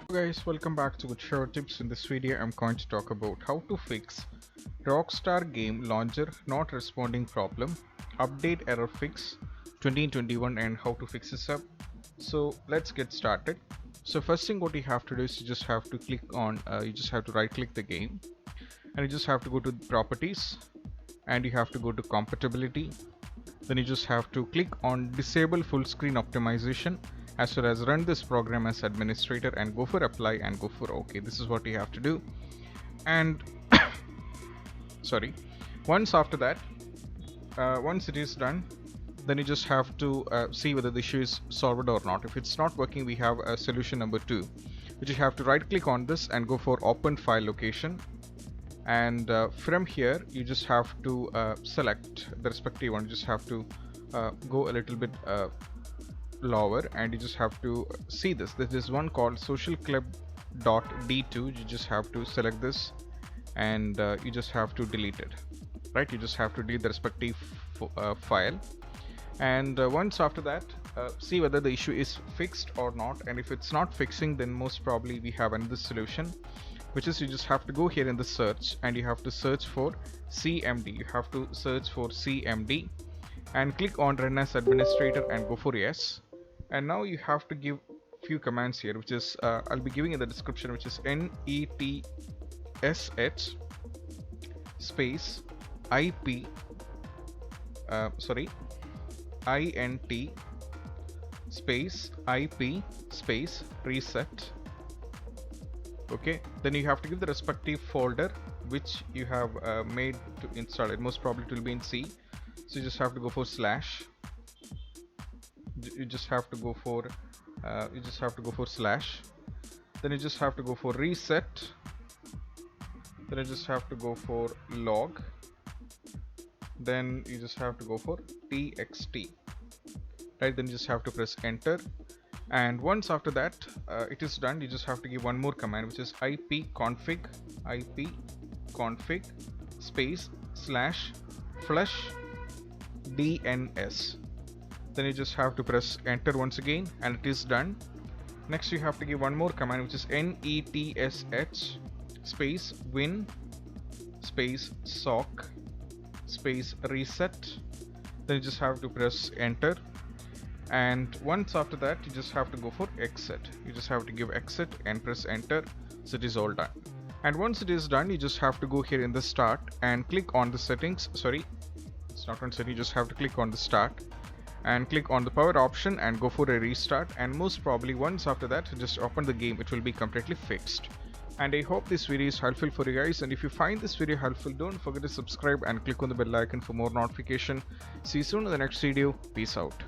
Guys, welcome back to Good Tips. In this video I'm going to talk about how to fix Rockstar game launcher not responding problem, update error fix 2021 and how to fix this up. So let's get started. So first thing what you have to do is you just have to click on you just have to right click the game and you just have to go to properties and you have to go to compatibility. Then you just have to click on disable full screen optimization as well as run this program as administrator and go for apply and go for OK. This is what you have to do. And sorry, once after that, once it is done, then you just have to see whether the issue is solved or not. If it's not working, we have a solution number 2, which you have to right click on this and go for open file location. And from here you just have to select the respective one. You just have to go a little bit lower and you just have to see this. This is one called socialclub.d2. You just have to select this and you just have to delete it, right? You just have to delete the respective file. And once after that, see whether the issue is fixed or not. And if it's not fixing, then most probably we have another solution, which is you just have to go here in the search and you have to search for CMD. You have to search for CMD and click on run as administrator and go for yes. And now you have to give few commands here, which is I'll be giving in the description, which is netsh space int space ip space reset. Okay, then you have to give the respective folder which you have made to install it. Most probably it will be in C, so you just have to go for slash. You just have to go for slash. Then you just have to go for reset. Then you just have to go for log. Then you just have to go for txt. Right, then you just have to press enter. And once after that it is done, you just have to give one more command, which is ipconfig space slash flush dns. Then you just have to press enter once again and it is done. Next you have to give one more command, which is netsh space win space sock space reset. Then you just have to press enter. And once after that, you just have to go for exit. You just have to give exit and press enter. So it is all done. And once it is done, you just have to go here in the start and click on the settings. Sorry, it's not on setting. You just have to click on the start and click on the power option and go for a restart. And most probably once after that, just open the game. It will be completely fixed. And I hope this video is helpful for you guys. And if you find this video helpful, don't forget to subscribe and click on the bell icon for more notification. See you soon in the next video. Peace out.